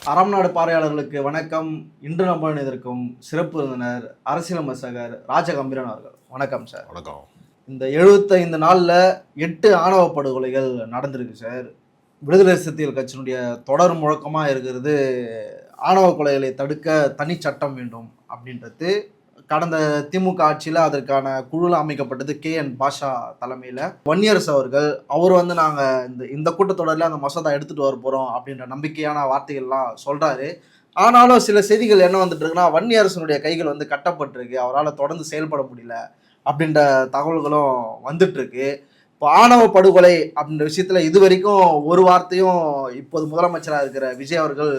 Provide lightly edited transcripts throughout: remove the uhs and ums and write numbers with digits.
அறம் நாடு பார்வையாளர்களுக்கு வணக்கம். இன்று நம்ம எதிர்க்கும் சிறப்பு விருந்தினர் அரசியல் விமர்சகர் ராஜகம்பீரன் அவர்கள். வணக்கம் சார். வணக்கம். இந்த 75 நாளில் 8 ஆணவ படுகொலைகள் நடந்திருக்கு சார். விடுதலை சிறுத்தைகள் கட்சியினுடைய தொடர் முழக்கமாக இருக்கிறது ஆணவ கொலைகளை தடுக்க தனி சட்டம் வேண்டும் அப்படின்றது. கடந்த திமுக ஆட்சியில் அதற்கான குழு அமைக்கப்பட்டது KN பாஷா தலைமையில். வன்னியரசு அவர்கள் நாங்கள் இந்த கூட்டத்தொடரில் அந்த மசோதா எடுத்துகிட்டு வர போகிறோம் அப்படின்ற நம்பிக்கையான வார்த்தைகள்லாம் சொல்கிறாரு. ஆனாலும் சில செய்திகள் என்ன வந்துட்டு இருக்குன்னா, வன்னியரசனுடைய கைகள் கட்டப்பட்டிருக்கு, அவரால் தொடர்ந்து செயல்பட முடியல அப்படின்ற தகவல்களும் வந்துட்டு இருக்கு. இப்போ ஆணவ படுகொலை அப்படின்ற விஷயத்தில் இது வரைக்கும் ஒரு வார்த்தையும் இப்போது முதலமைச்சராக இருக்கிற விஜய் அவர்கள்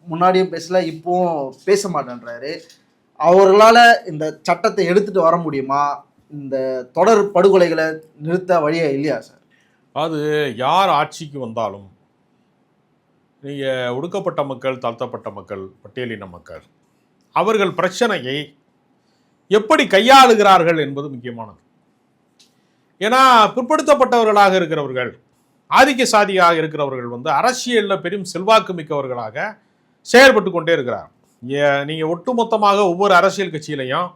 முன்னாடியும் பேசல, இப்போவும் பேச மாட்டேன்றாரு. அவர்களால் இந்த சட்டத்தை எடுத்துட்டு வர முடியுமா? இந்த தொடர் படுகொலைகளை நிறுத்த வழியே இல்லையா சார்? அது யார் ஆட்சிக்கு வந்தாலும் நீங்கள் ஒடுக்கப்பட்ட மக்கள், தாழ்த்தப்பட்ட மக்கள், பட்டியலின மக்கள் அவர்கள் பிரச்சனையை எப்படி கையாளுகிறார்கள் என்பது முக்கியமானது. ஏன்னா பிற்படுத்தப்பட்டவர்களாக இருக்கிறவர்கள், ஆதிக்க சாதியாக இருக்கிறவர்கள் அரசியலில் பெரும் செல்வாக்கு மிக்கவர்களாக செயல்பட்டு கொண்டே இருக்கிறார். நீங்கள் ஒட்டுமொத்தமாக ஒவ்வொரு அரசியல் கட்சியிலையும்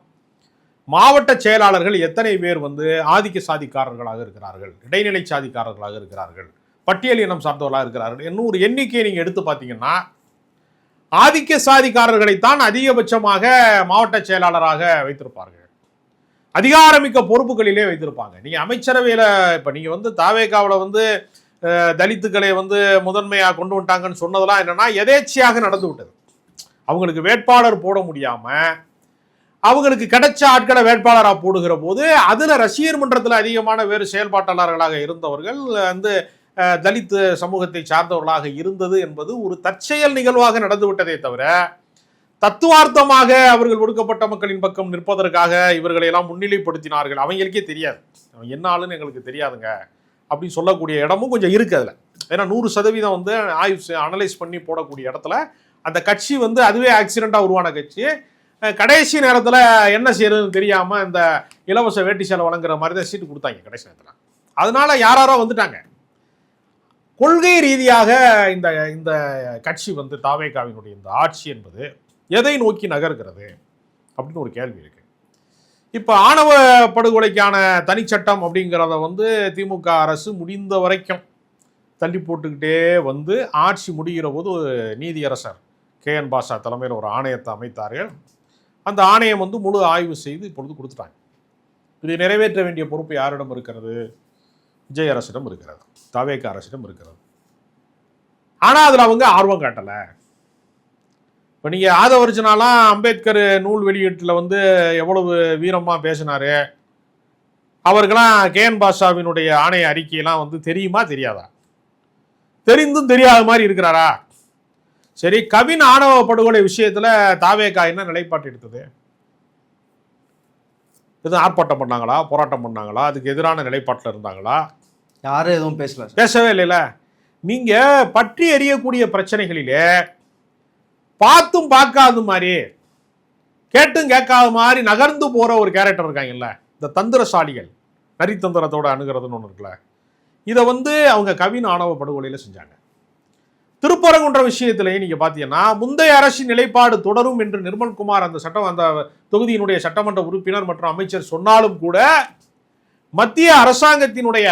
மாவட்ட செயலாளர்கள் எத்தனை பேர் ஆதிக்க சாதிக்காரர்களாக இருக்கிறார்கள், இடைநிலை சாதிக்காரர்களாக இருக்கிறார்கள், பட்டியல் இனம் சார்ந்தவர்களாக இருக்கிறார்கள் என்னும் ஒரு எண்ணிக்கையை நீங்கள் எடுத்து பார்த்தீங்கன்னா ஆதிக்க சாதிக்காரர்களைத்தான் அதிகபட்சமாக மாவட்ட செயலாளராக வைத்திருப்பார்கள், அதிகாரமிக்க பொறுப்புகளிலே வைத்திருப்பாங்க. நீங்கள் அமைச்சரவையில் இப்போ நீங்கள் தாவேகாவில் தலித்துக்களை முதன்மையாக கொண்டு வந்துட்டாங்கன்னு சொன்னதெல்லாம் என்னன்னா எதேச்சியாக நடந்து விட்டது. அவங்களுக்கு வேட்பாளர் போட முடியாம அவங்களுக்கு கிடைச்ச ஆட்களை வேட்பாளராக போடுகிற போது அதுல ரசிகர் மன்றத்தில் அதிகமான வேறு செயல்பாட்டாளர்களாக இருந்தவர்கள் தலித் சமூகத்தை சார்ந்தவர்களாக இருந்தது என்பது ஒரு தற்செயல் நிகழ்வாக நடந்து விட்டதே தவிர தத்துவார்த்தமாக அவர்கள் ஒடுக்கப்பட்ட மக்களின் பக்கம் நிற்பதற்காக இவர்களை எல்லாம் முன்னிலைப்படுத்தினார்கள். அவங்களுக்கே தெரியாது, அவன் என்ன ஆளுன்னு எங்களுக்கு தெரியாதுங்க அப்படின்னு சொல்லக்கூடிய இடமும் கொஞ்சம் இருக்கு அதுல. ஏன்னா 100% ஆய்வு அனலைஸ் பண்ணி போடக்கூடிய இடத்துல அந்த கட்சி அதுவே ஆக்சிடென்ட்டாக உருவான கட்சி. கடைசி நேரத்தில் என்ன செய்யறதுன்னு தெரியாமல் இந்த இலவச வேட்டி சேலை வழங்குற மாதிரி தான் சீட்டு கொடுத்தாங்க கடைசி நேரத்தில். அதனால யாரோ வந்துட்டாங்க. கொள்கை ரீதியாக இந்த இந்த கட்சி தாவேகாவினுடைய இந்த ஆட்சி என்பது எதை நோக்கி நகர்கிறது அப்படின்னு ஒரு கேள்வி இருக்கு. இப்போ ஆணவ படுகொலைக்கான தனிச்சட்டம் அப்படிங்கிறத திமுக அரசு முடிந்த வரைக்கும் தள்ளி போட்டுக்கிட்டே ஆட்சி முடிகிற போது ஒரு நீதியரசர் KN பாஷா தலைமையில் ஒரு ஆணையத்தை அமைத்தார்கள். அந்த ஆணையம் முழு ஆய்வு செய்து இப்பொழுது கொடுத்துட்டாங்க. இதை நிறைவேற்ற வேண்டிய பொறுப்பு யாரிடம் இருக்கிறது? விஜய் அரசிடம் இருக்கிறது, தவேக அரசிடம் இருக்கிறது. ஆனால் அதில் அவங்க ஆர்வம் காட்டலை. இப்போ நீங்கள் ஆதவர்ஜனாலாம் அம்பேத்கர் நூல் வெளியீட்டில் எவ்வளவு வீரமாக பேசினாரு, அவர்களாம் KN பாஷாவினுடைய ஆணைய அறிக்கையெல்லாம் தெரியுமா தெரியாதா? தெரிந்தும் தெரியாத மாதிரி இருக்கிறாரா? சரி, கவின் ஆணவ படுகொலை விஷயத்துல தாவேகா என்ன நிலைப்பாட்டு எடுத்தது? எதுவும் ஆர்ப்பாட்டம் பண்ணாங்களா, போராட்டம் பண்ணாங்களா, அதுக்கு எதிரான நிலைப்பாட்டில் இருந்தாங்களா? யாரும் எதுவும் பேசவே இல்லைல்ல. நீங்க பற்றி எறியக்கூடிய பிரச்சனைகளிலே பார்த்தும் பார்க்காத மாதிரி, கேட்டும் கேட்காத மாதிரி நகர்ந்து போற ஒரு கேரக்டர் இருக்காங்கல்ல, இந்த தந்திரசாலிகள், நரித்தந்திரத்தோட அணுகிறதுன்னு ஒன்று இருக்குல்ல, இதை அவங்க கவின் ஆணவ படுகொலையில செஞ்சாங்க. திருப்பரங்குன்ற விஷயத்திலேயே நீங்க பாத்தீங்கன்னா முந்தைய அரசின் நிலைப்பாடு தொடரும் என்று நிர்மல்குமார் அந்த தொகுதியினுடைய சட்டமன்ற உறுப்பினர் மற்றும் அமைச்சர் சொன்னாலும் கூட மத்திய அரசாங்கத்தினுடைய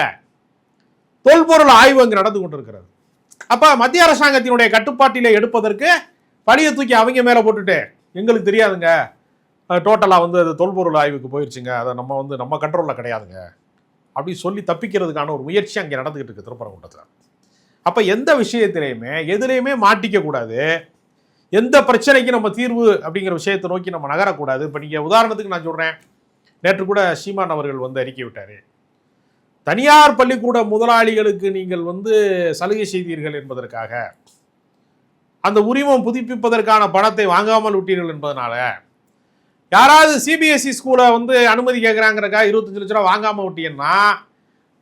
தொல்பொருள் ஆய்வு அங்கு நடந்து கொண்டிருக்கிறது. அப்ப மத்திய அரசாங்கத்தினுடைய கட்டுப்பாட்டிலே எடுப்பதற்கு பழியை தூக்கி அவங்க மேல போட்டுட்டு எங்களுக்கு தெரியாதுங்க, டோட்டலா அது தொல்பொருள் ஆய்வுக்கு போயிருச்சுங்க, அதை நம்ம கண்ட்ரோல்ல கிடையாதுங்க அப்படி சொல்லி தப்பிக்கிறதுக்கான ஒரு முயற்சி அங்கே நடந்துகிட்டு இருக்கு திருப்பரங்குன்றத்தில். அப்போ எந்த விஷயத்திலையுமே எதுலையுமே மாட்டிக்க கூடாது, எந்த பிரச்சனைக்கு நம்ம தீர்வு அப்படிங்கிற விஷயத்தை நோக்கி நம்ம நகரக்கூடாது. இப்போ நீங்கள் உதாரணத்துக்கு நான் சொல்கிறேன், நேற்று கூட சீமான் அவர்கள் அறிக்கை விட்டார், தனியார் பள்ளிக்கூட முதலாளிகளுக்கு நீங்கள் சலுகை செய்தீர்கள் என்பதற்காக, அந்த உரிமம் புதுப்பிப்பதற்கான பணத்தை வாங்காமல் விட்டீர்கள் என்பதனால, யாராவது CBSE ஸ்கூலை அனுமதி கேட்குறாங்கிறக்கா 25 லட்ச ரூபா வாங்காமல் விட்டீங்கன்னா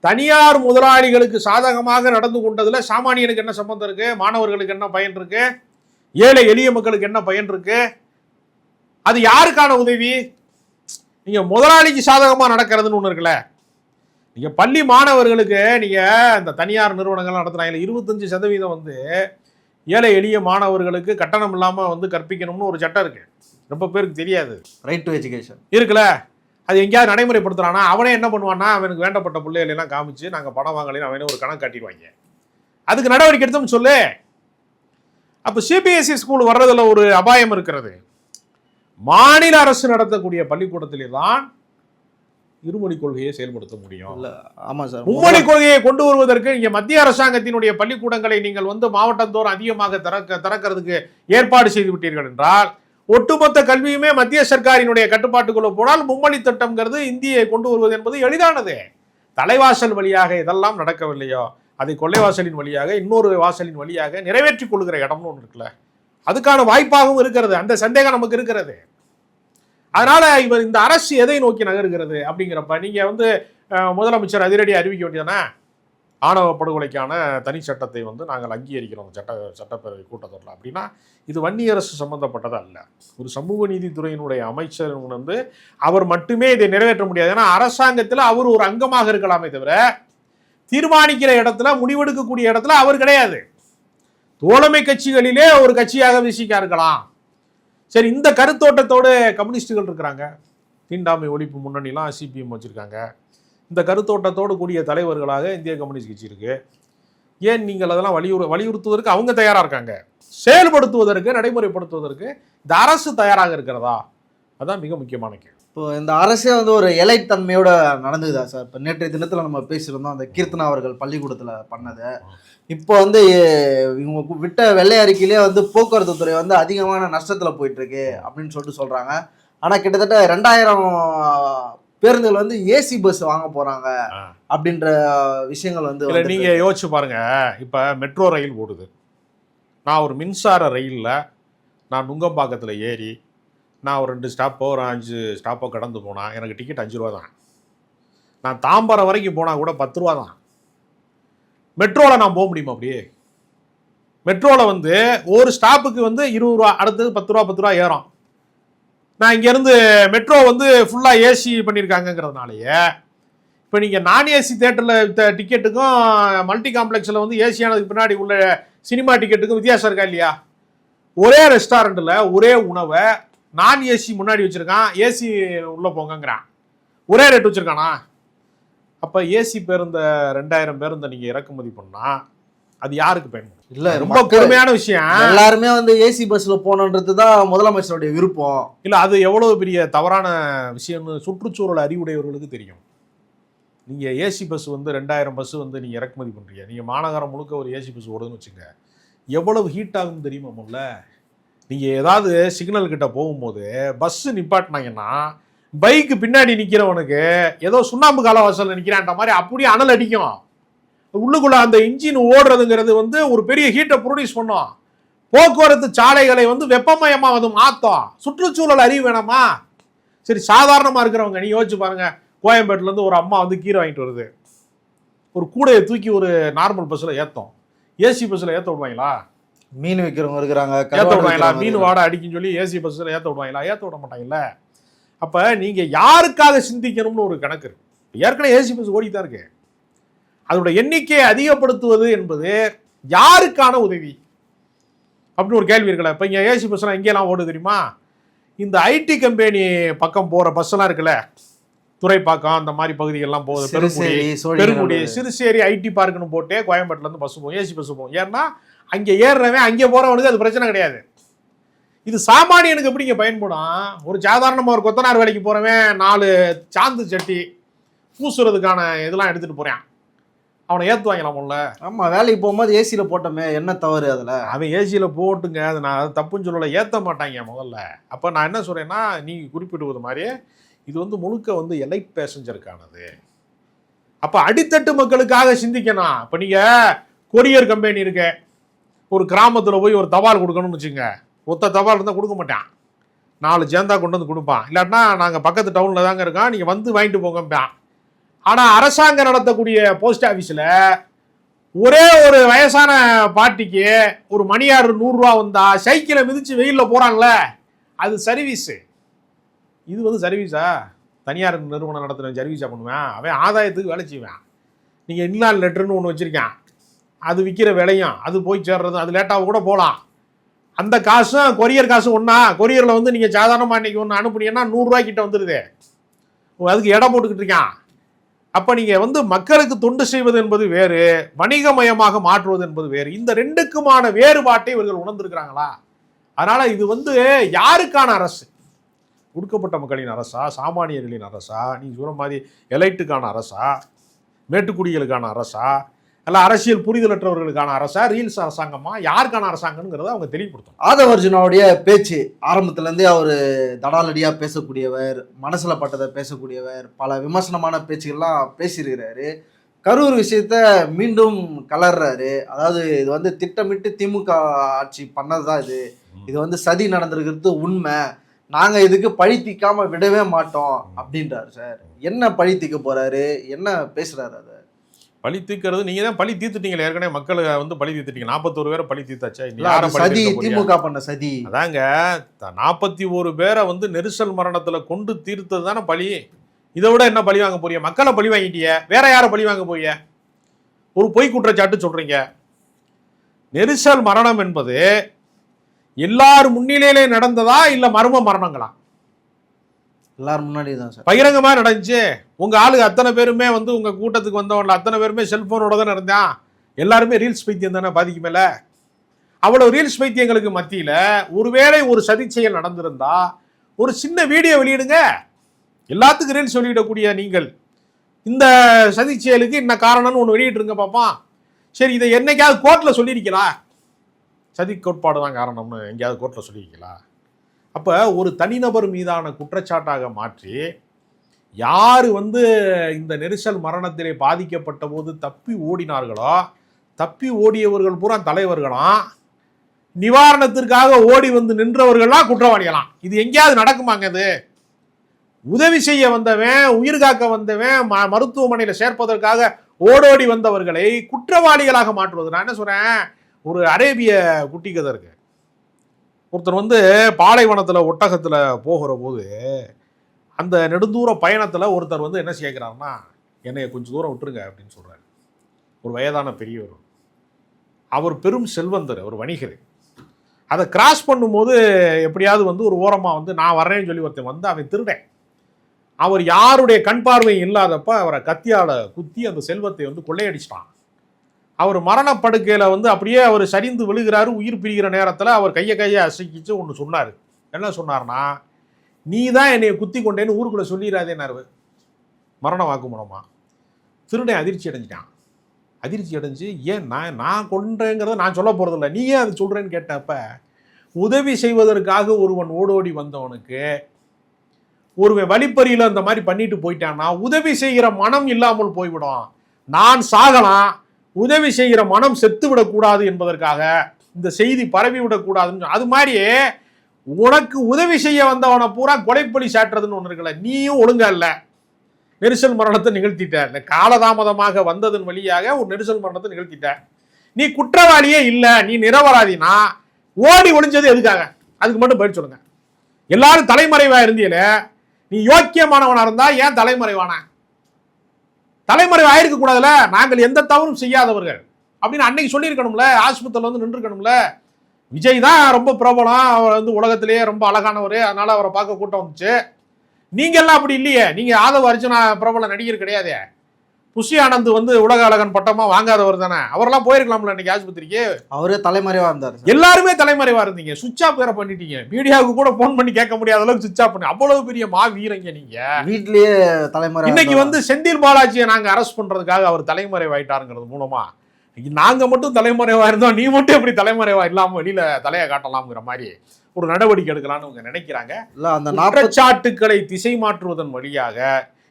தனியார் முதலாளிகளுக்கு சாதகமாக நடந்து கொண்டதுல சாமானியனுக்கு என்ன சம்பந்தம் இருக்கு? மாணவர்களுக்கு என்ன பயன் இருக்கு? ஏழை எளிய மக்களுக்கு என்ன பயன் இருக்கு? அது யாருக்கான உதவி? நீங்க முதலாளிக்கு சாதகமா நடக்கிறதுன்னு ஒண்ணு இருக்குல்ல. நீங்க பள்ளி மாணவர்களுக்கு நீங்க இந்த தனியார் நிறுவனங்கள் நடத்துறாங்க 25% ஏழை எளிய மாணவர்களுக்கு கட்டணம் இல்லாமல் வந்து கற்பிக்கணும்னு ஒரு சட்டம் இருக்குது. ரொம்ப பேருக்கு தெரியாது. ரைட் டு எஜுகேஷன் இருக்குல்ல, அது எங்கேயாவது நடைமுறைப்படுத்துறானா அவனே என்ன பண்ணுவான்னா, அவனுக்கு வேண்டப்பட்ட பிள்ளைகளெல்லாம் காமிச்சு நாங்கள் பணம் வாங்கலைன்னு அவனே ஒரு கணக்கு காட்டிடுவாங்க. அதுக்கு நடவடிக்கை எடுத்தோம்னு சொல்லு. அப்போ சிபிஎஸ்இ ஸ்கூல் வர்றதுல ஒரு அபாயம் இருக்கிறது. மாநில அரசு நடத்தக்கூடிய பள்ளிக்கூடத்திலே தான் இருமொழி கொள்கையை செயல்படுத்த முடியும். ஆமா சார், மும்மொழி கொள்கையை கொண்டு வருவதற்கு இங்க மத்திய அரசாங்கத்தினுடைய பள்ளிக்கூடங்களை நீங்கள் வந்து மாவட்டந்தோறும் அதிகமாக திறக்கிறதுக்கு ஏற்பாடு செய்து விட்டீர்கள் என்றால், ஒட்டுமொத்த கல்வியுமே மத்திய சர்க்காரினுடைய கட்டுப்பாட்டுக்குள்ள போனால் மும்மொழி திட்டம்ங்கிறது இந்தியை கொண்டு வருவது என்பது எளிதானது. தலைவாசல் வழியாக இதெல்லாம் நடக்கவில்லையோ, அதை கொள்ளைவாசலின் வழியாக இன்னொரு வாசலின் வழியாக நிறைவேற்றிக் கொள்கிற இடம்னு ஒன்று இருக்குல்ல, அதுக்கான வாய்ப்பாகவும் இருக்கிறது. அந்த சந்தேகம் நமக்கு இருக்கிறது. அதனால இவர் இந்த அரசு எதை நோக்கி நகர்கிறது அப்படிங்கிறப்ப நீங்க வந்து முதலமைச்சர் அதிரடி அறிவிக்க வேண்டியதானே, ஆணவ படுகொலைக்கான தனி சட்டத்தை வந்து நாங்கள் அங்கீகரிக்கிறோம் சட்டப்பேரவை கூட்டத்தொடரில். அப்படின்னா இது வன்னிய அரசு சம்பந்தப்பட்டது அல்ல. ஒரு சமூக நீதித்துறையினுடைய அமைச்சர் வந்து அவர் மட்டுமே இதை நிறைவேற்ற முடியாது. ஏன்னா அரசாங்கத்தில் அவர் ஒரு அங்கமாக இருக்கலாமே தவிர தீர்மானிக்கிற இடத்துல, முடிவெடுக்கக்கூடிய இடத்துல அவர் கிடையாது. தோழமை கட்சிகளிலே ஒரு கட்சியாக விசிகா இருக்கலாம். சரி, இந்த கருத்தோட்டத்தோடு கம்யூனிஸ்டுகள் இருக்கிறாங்க. தீண்டாமை ஒழிப்பு முன்னணிலாம் சிபிஎம் வச்சுருக்காங்க. இந்த கருத்தோட்டத்தோடு கூடிய தலைவர்களாக இந்திய கம்யூனிஸ்ட் கட்சி இருக்குது. ஏன் நீங்கள் அதெல்லாம் வலியுறுத்துவதற்கு அவங்க தயாராக இருக்காங்க. செயல்படுத்துவதற்கு, நடைமுறைப்படுத்துவதற்கு இந்த அரசு தயாராக இருக்கிறதா? அதுதான் மிக முக்கியமான கேள்வி. இப்போ இந்த அரசே வந்து ஒரு எலைட் தன்மையோட நடந்துதா சார்? இப்போ நேற்றைய தினத்தில் நம்ம பேசியிருந்தோம் அந்த கீர்த்தனா அவர்கள் பள்ளிக்கூடத்தில் பண்ணதை. இப்போ வந்து இவங்க விட்ட வெள்ளை அறிக்கையிலே வந்து போக்குவரத்து துறை வந்து அதிகமான நஷ்டத்தில் போயிட்டு இருக்கு அப்படின்னு சொல்றாங்க. ஆனால் கிட்டத்தட்ட 2000 பேருந்துகள் வந்து ஏசி பஸ் வாங்க போறாங்க அப்படின்ற விஷயங்கள் வந்து நீங்க யோசிச்சு பாருங்க. இப்போ மெட்ரோ ரயில் ஓடுது. நான் ஒரு மின்சார ரயிலில் நான் நுங்கம்பாக்கத்தில் ஏறி நான் ஒரு 2 ஸ்டாப்போ ஒரு 5 ஸ்டாப்போ கடந்து போனால் எனக்கு டிக்கெட் 5 ரூபா தான். நான் தாம்பரம் வரைக்கும் போனால் கூட 10 ரூபா தான். மெட்ரோவில் நான் போக முடியுமா? அப்படியே மெட்ரோவில் வந்து ஒரு ஸ்டாப்புக்கு வந்து 20 ரூபா, அடுத்தது 10 ரூபா ஏறும். நான் இங்கேருந்து மெட்ரோ வந்து ஃபுல்லாக ஏசி பண்ணியிருக்காங்கங்கிறதுனாலயே இப்போ நீங்கள் நான் ஏசி தேட்டரில் டிக்கெட்டுக்கும் மல்டி காம்ப்ளெக்ஸில் வந்து ஏசியானதுக்கு பின்னாடி உள்ள சினிமா டிக்கெட்டுக்கும் வித்தியாசம் இருக்கா இல்லையா? ஒரே ரெஸ்டாரண்ட்டில் ஒரே உணவை நான் ஏசி முன்னாடி வச்சுருக்கான், ஏசி உள்ளே போங்கங்கிறான். ஒரே ரேட் வச்சுருக்கானா? அப்போ ஏசி பேருந்த 2000 பேருந்தை நீங்கள் இறக்குமதி பண்ணால் அது யாருக்கு பயன்படும்? இல்லை, ரொம்ப கொடுமையான விஷயம். எல்லாருமே வந்து ஏசி பஸ்ஸில் போகணுன்றது தான் முதலமைச்சருடைய விருப்பம். இல்லை, அது எவ்வளோ பெரிய தவறான விஷயம்னு சுற்றுச்சூழல் அறிவுடையவர்களுக்கு தெரியும். நீங்கள் ஏசி பஸ் வந்து 2000 பஸ் வந்து நீங்கள் இறக்குமதி பண்ணுறீங்க. நீங்கள் மாநகரம் முழுக்க ஒரு ஏசி பஸ் ஓடுதுன்னு வச்சுங்க, எவ்வளவு ஹீட் ஆகும் தெரியுமா? முதல்ல நீங்கள் ஏதாவது சிக்னல் கிட்ட போகும்போது பஸ்ஸு நிப்பாட்டினாங்கன்னா பைக்கு பின்னாடி நிற்கிறவனுக்கு ஏதோ சுண்ணாம்பு காலவாசலில் நிற்கிறான்ற மாதிரி அப்படியே அனல் அடிக்கும். உள்ளுக்குள்ள அந்த இன்ஜின் ஓடுறதுங்கிறது வந்து ஒரு பெரிய ஹீட்டை ப்ரொடியூஸ் பண்ணும். போக்குவரத்து சாலைகளை வந்து வெப்பமயமாக வந்து மாற்றும். சுற்றுச்சூழல் அறிவு வேணாமா? சரி, சாதாரணமாக இருக்கிறவங்க நீ யோசிச்சு பாருங்க. கோயம்பேட்டிலேருந்து ஒரு அம்மா வந்து கீரை வாங்கிட்டு வருது. ஒரு கூடையை தூக்கி ஒரு நார்மல் பஸ்ஸில் ஏற்றும். ஏசி பஸ்ஸில் ஏற்ற விடுவாங்களா? மீன் விற்கிறவங்க இருக்கிறாங்க, ஏற்ற விடுவாங்களா? மீன் வாடை அடிக்குன்னு சொல்லி ஏசி பஸ்ஸில் ஏற்ற விடுவாங்களா? ஏற்ற விட மாட்டாங்கல்ல. அப்போ நீங்கள் யாருக்காக சிந்திக்கணும்னு ஒரு கணக்கு இருக்கு. ஏற்கனவே ஏசி பஸ் ஓடி தான் இருக்கு. அதோட எண்ணிக்கையை அதிகப்படுத்துவது என்பது யாருக்கான உதவி அப்படின்னு ஒரு கேள்வி இருக்குல்ல. இப்போ இங்கே ஏசி பஸ்லாம் எங்கேயெல்லாம் ஓடுது தெரியுமா? இந்த ஐடி கம்பெனி பக்கம் போகிற பஸ்ஸெல்லாம் இருக்குல்ல, துறைப்பாக்கம் அந்த மாதிரி பகுதிகள்லாம் போகுது. பெருங்குடி, சிறுசேரி ஐடி பார்க்குன்னு போட்டே கோயம்பேட்டிலேருந்து பஸ் போகும், ஏசி பஸ் போகும். ஏன்னா அங்கே ஏறுறவன் அங்கே போகிறவனுக்கு அது பிரச்சனை கிடையாது. இது சாமானியனுக்கு எப்படி இங்கே பயன்படும்? ஒரு சாதாரணமாக ஒரு கொத்தனார் வேலைக்கு போகிறவன் 4 சாந்து சட்டி பூசுறதுக்கான இதெல்லாம் எடுத்துகிட்டு போகிறான். அவனை ஏற்றுவாங்களாம் முல்ல. ஆமாம், வேலைக்கு போகும்போது ஏசியில் போட்டோமே, என்ன தவறு அதில்? அவன் ஏசியில் போட்டுங்க, அது நான் அது தப்புன்னு சொல்லலை, ஏற்ற மாட்டாங்க முதல்ல. அப்போ நான் என்ன சொல்கிறேன்னா, நீங்கள் குறிப்பிடுவது மாதிரி இது வந்து முழுக்க வந்து எலைட் பேசஞ்சருக்கானது. அப்போ அடித்தட்டு மக்களுக்காக சிந்திக்கணும். இப்போ நீங்கள் கொரியர் கம்பெனி இருக்க, ஒரு கிராமத்தில் போய் ஒரு தபால் கொடுக்கணும்னு வச்சுங்க, ஒத்த தபால் இருந்தால் கொடுக்க மாட்டான், 4 ஜேந்தா கொண்டு வந்து கொடுப்பான். இல்லாட்டினா நாங்கள் பக்கத்து டவுனில் தாங்க இருக்கோம், நீங்கள் வந்து வாங்கிட்டு போங்கப்பான். ஆனால் அரசாங்கம் நடத்தக்கூடிய போஸ்ட் ஆஃபீஸில் ஒரே ஒரு வயசான பாட்டிக்கு ஒரு மணியார் 100 ரூபா வந்தா சைக்கிளை மிதித்து வெயிலில் போகிறாங்களே, அது சர்வீஸு. இது வந்து சர்வீஸா? தனியார் நிறுவனம் நடத்துகிற சர்வீஸாக பண்ணுவேன். அவன் ஆதாயத்துக்கு வேலை செய்வேன். நீங்கள் இன்லான் லெட்டர்னு ஒன்று வச்சுருக்கேன், அது விற்கிற விலையும் அது போய் சேர்றது அது லேட்டாக கூட போகலாம். அந்த காசும் கொரியர் காசும் ஒன்றா? கொரியரில் வந்து நீங்கள் சாதாரணமாக இன்றைக்கி ஒன்று அனுப்புனீங்கன்னா 100 கிட்ட வந்துடுது. அதுக்கு எடை போட்டுக்கிட்டு இருக்கான். அப்போ நீங்கள் வந்து மக்களுக்கு தொண்டு செய்வது என்பது வேறு, வணிகமயமாக மாற்றுவது என்பது வேறு. இந்த ரெண்டுக்குமான வேறுபாட்டை இவர்கள் உணர்ந்திருக்கிறாங்களா? அதனால் இது வந்து யாருக்கான அரசு? ஒடுக்கப்பட்ட மக்களின் அரசா, சாமானியர்களின் அரசா, நீங்கள் சொல்ற மாதிரி எலைட்டுக்கான அரசா, மேட்டுக்குடிகளுக்கான அரசா, அல்ல அரசியல் புரிதலற்றவர்களுக்கான அரசா, ரீல்ஸ் அரசாங்கமா, யாருக்கான அரசாங்கம்ங்கிறத அவங்க தெளிவுபடுத்தணும். ஆதவர்ஜுனாவுடைய பேச்சு ஆரம்பத்திலேருந்தே அவர் தடாலடியாக பேசக்கூடியவர், மனசில் பட்டதை பேசக்கூடியவர், பல விமர்சனமான பேச்சுகள்லாம் பேசியிருக்கிறாரு. கரூர் விஷயத்த மீண்டும் கலர்றாரு. அதாவது இது வந்து திட்டமிட்டு திமுக ஆட்சி பண்ணதுதான், இது வந்து சதி நடந்திருக்கிறது உண்மை, நாங்கள் இதுக்கு பழி தீக்காம விடவே மாட்டோம் அப்படின்றாரு சார். என்ன பழி தீக்க போறாரு, என்ன பேசுறாரு? அதை பழி தீர்க்கிறது நீங்க தான் பழி தீர்த்துட்டீங்களே, ஏற்கனவே மக்களை வந்து பழி தீர்த்துட்டீங்க. 41 பேரை பழி தீர்த்தாச்சா? சதி, திமுக பண்ண சதி. அதாங்க 41 பேரை வந்து நெரிசல் மரணத்துல கொண்டு தீர்த்தது தானே பழி. இதை விட என்ன பழி வாங்க போறீங்க? மக்களை பழி வாங்கிட்டிய, வேற யாரை பழி வாங்க போறீங்க? ஒரு பொய் குற்றச்சாட்டு சொல்றீங்க. நெரிசல் மரணம் என்பது எல்லாரும் முன்னிலையிலே நடந்ததா இல்ல மர்ம மரணங்களா? எல்லாரும் முன்னாடி தான் சார் பகிரங்கமா நடந்துச்சு. உங்க ஆளுங்க அத்தனை பேருமே வந்து உங்க கூட்டத்துக்கு வந்தவங்கள அத்தனை பேருமே செல்போனோட தான் இருந்தான். எல்லாருமே ரீல்ஸ் பைத்தியம் தானே பாதிக்கு மேல. அவ்வளவு ரீல்ஸ் பைத்தியங்களுக்கு மத்தியில ஒருவேளை ஒரு சதி செயல் நடந்திருந்தா ஒரு சின்ன வீடியோ வெளியிடுங்க. எல்லாத்துக்கும் ரீல்ஸ் வெளியிடக்கூடிய நீங்கள் இந்த சதி செயலுக்கு என்ன காரணம்னு ஒன்று வெளியிட்டுருங்க பாப்பான். சரி, இதை என்னைக்காவது கோர்ட்ல சொல்லியிருக்கலாம்? சதி கோட்பாடு தான் காரணம்னு எங்கேயாவது கோர்ட்ல சொல்லியிருக்கலாம்? அப்போ ஒரு தனிநபர் மீதான குற்றச்சாட்டாக மாற்றி யார் வந்து இந்த நெரிசல் மரணத்திலே பாதிக்கப்பட்ட போது தப்பி ஓடினார்களோ, தப்பி ஓடியவர்கள் பூரா தலைவர்களாம், நிவாரணத்திற்காக ஓடி வந்து நின்றவர்கள்லாம் குற்றவாளிகளாம். இது எங்கேயாவது நடக்குமாங்க? இது உதவி செய்ய வந்தவன், உயிர் காக்க வந்தவன், மருத்துவமனையில் சேர்ப்பதற்காக ஓடோடி வந்தவர்களை குற்றவாளிகளாக மாற்றுவது. நான் என்ன சொல்றேன், ஒரு அரேபிய குட்டி கதை இருக்கு. ஒருத்தர் வந்து பாலைவனத்தில் ஒட்டகத்தில் போகிற போது அந்த நெடுந்தூர பயணத்தில் ஒருத்தர் வந்து என்ன செய்கிறாருன்னா, என்னை கொஞ்சம் தூரம் விட்டுருங்க அப்படின்னு சொல்கிறார். ஒரு வயதான பெரியவர், அவர் பெரும் செல்வந்தர், ஒரு வணிகர். அதை கிராஸ் பண்ணும்போது எப்படியாவது வந்து ஒரு ஓரமாக வந்து நான் வர்றேன்னு சொல்லி ஒருத்தன் வந்து அவன் திருடேன். அவர் யாருடைய கண் பார்வையும் இல்லாதப்ப அவரை கத்தியால் குத்தி அந்த செல்வத்தை வந்து கொள்ளையடிச்சிட்டான். அவர் மரணப்படுக்கையில் வந்து அப்படியே அவர் சரிந்து விழுகிறாரு. உயிர் பிரிகிற நேரத்தில் அவர் கையை அசைக்கிச்சு ஒன்று சொன்னார். என்ன சொன்னார்னா, நீ தான் என்னை குத்தி கொண்டேன்னு ஊருக்குள்ளே சொல்லிடாதேன்னாரு. மரண வாக்குமூலமா. திருடன் அதிர்ச்சி அடைஞ்சிட்டான். அதிர்ச்சி அடைஞ்சு, ஏன் நான் கொண்டேங்கிறத நான் சொல்ல போகிறதில்ல, நீ ஏன் அது சொல்கிறேன்னு கேட்டப்ப, உதவி செய்வதற்காக ஒருவன் ஓடோடி வந்தவனுக்கு ஒருவன் வழிப்பறியில் அந்த மாதிரி பண்ணிட்டு போயிட்டான்னா உதவி செய்கிற மனம் இல்லாமல் போய்விடும். நான் சாகலாம், உதவி செய்கிற மனம் செத்து விடக்கூடாது என்பதற்காக இந்த செய்தி பரவி விடக்கூடாதுன்னு. அது மாதிரி உனக்கு உதவி செய்ய வந்தவனை பூரா கொலைப்பலி சாட்டுறதுன்னு ஒன்று இருக்குல்ல, நீயும் ஒழுங்கா இல்லை, நெரிசல் மரணத்தை நிகழ்த்திட்ட. காலதாமதமாக வந்ததன் வழியாக ஒரு நெரிசல் மரணத்தை நிகழ்த்திட்ட. நீ குற்றவாளியே இல்லை, நீ நிரபராதினா ஓடி ஒளிஞ்சது எதுக்காக? அதுக்கு மட்டும் பதில் சொல்லுங்க. எல்லாரும் தலைமறைவா இருந்தீங்களே, நீ யோக்கியமானவனா இருந்தா ஏன் தலைமறைவான? தலைமறைவு ஆயிருக்க கூடாதுல. நாங்கள் எந்த தவறும் செய்யாதவர்கள் அப்படின்னு அன்னைக்கு சொல்லியிருக்கணும்ல, ஆஸ்பத்திரியில் வந்து நின்றுக்கணும்ல. விஜய் தான் ரொம்ப பிரபலம், அவர் வந்து உலகத்திலேயே ரொம்ப அழகானவர், அதனால அவரை பார்க்க கூட்டம் வந்துச்சு. நீங்க எல்லாம் அப்படி இல்லையே. நீங்க ஆதவ அர்ஜுனா பிரபல நடிகர் கிடையாது. புஷி ஆனந்த் வந்து உலக அழகன் பட்டமா வாங்காதவர் தானே. அவரெல்லாம் போயிருக்கலாம்ல இன்னைக்கு ஆஸ்பத்திரிக்கு. அவரே தலைமறைவா இருந்தார். எல்லாருமே தலைமறைவா இருந்தீங்க. சுவிட்ச் ஆஃப் வேற பண்ணிட்டீங்க. மீடியாவுக்கு கூட போன் பண்ணி கேட்க முடியாத அளவுக்கு சுவிட்ச் ஆஃப் பண்ணி, அவ்வளவு பெரிய வீரங்க நீங்க. வீட்லயே தலைமறை. இன்னைக்கு வந்து செந்தில் பாலாஜியை நாங்க அரெஸ்ட் பண்றதுக்காக அவர் தலைமறைவாயிட்டாருங்கிறது மூலமா நாங்க மட்டும் தலைமறைவா இருந்தோம், நீ மட்டும் எப்படி தலைமறைவா இல்லாம வெளியில தலையை காட்டலாம்ங்கிற மாதிரி ஒரு நடவடிக்கை எடுக்கலாம்னு அவங்க நினைக்கிறாங்க. அந்த குற்றச்சாட்டுக்களை திசை மாற்றுவதன் வழியாக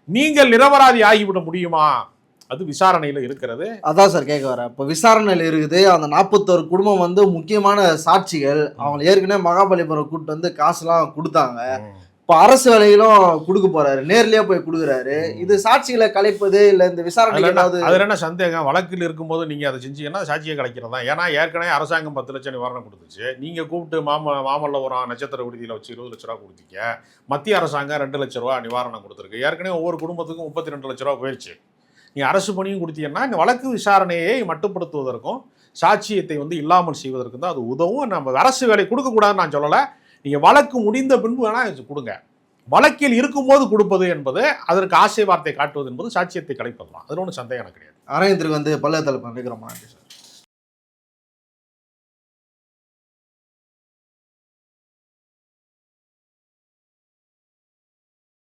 நீங்கள் நிரபராதி ஆகிவிட முடியுமா? அது விசாரணையில் இருக்கிறது. அதான் சார் கேட்க வர. இப்போ விசாரணையில் இருக்குது. அந்த 41 குடும்பம் வந்து முக்கியமான சாட்சிகள். அவங்க ஏற்கனவே மகாபலிபுரம் கூட்டு வந்து காசுலாம் கொடுத்தாங்க. இப்போ அரசு வேலையிலும் கொடுக்க போறாரு, நேர்லயே போய் கொடுக்குறாரு. இது சாட்சிகளை கலைப்பது இல்ல இந்த விசாரணை ஏதாவது? அதுல என்ன சந்தேகம்? வழக்கில் இருக்கும்போது நீங்க அதை செஞ்சீங்கன்னா சாட்சியை கலைக்கிறதா? ஏன்னா ஏற்கனவே அரசாங்கம் 10 லட்சம் நிவாரணம் கொடுத்துச்சு. நீங்க கூப்பிட்டு மாமல்லபுரம் நட்சத்திர விடுதியில் வச்சு 20 லட்ச ரூபா கொடுத்தீங்க. மத்திய அரசாங்கம் 2 லட்ச ரூபா நிவாரணம் கொடுத்துருக்கு. ஏற்கனவே ஒவ்வொரு குடும்பத்துக்கும் 32 லட்ச ரூபா போயிடுச்சு. நீ அரசு பணியும் கொடுத்தீங்கன்னா இந்த வழக்கு விசாரணையை மட்டுப்படுத்துவதற்கும் சாட்சியத்தை இல்லாமல் செய்வதற்கும் தான் அது உதவும். நம்ம அரசு வேலை கொடுக்கக்கூடாதுன்னு நான் சொல்லலை. நீங்கள் வழக்கு முடிந்த பின்பு வேணால் கொடுங்க. வழக்கில் இருக்கும்போது கொடுப்பது என்பது, அதற்கு ஆசை வார்த்தை காட்டுவது என்பது சாட்சியத்தை கலைப்பது தான். அதில் ஒன்றும் சந்தேகம் எனக்கு கிடையாது. ஆராயத்திற்கு பல்வேறு தலைப்பு நினைக்கிறோம்.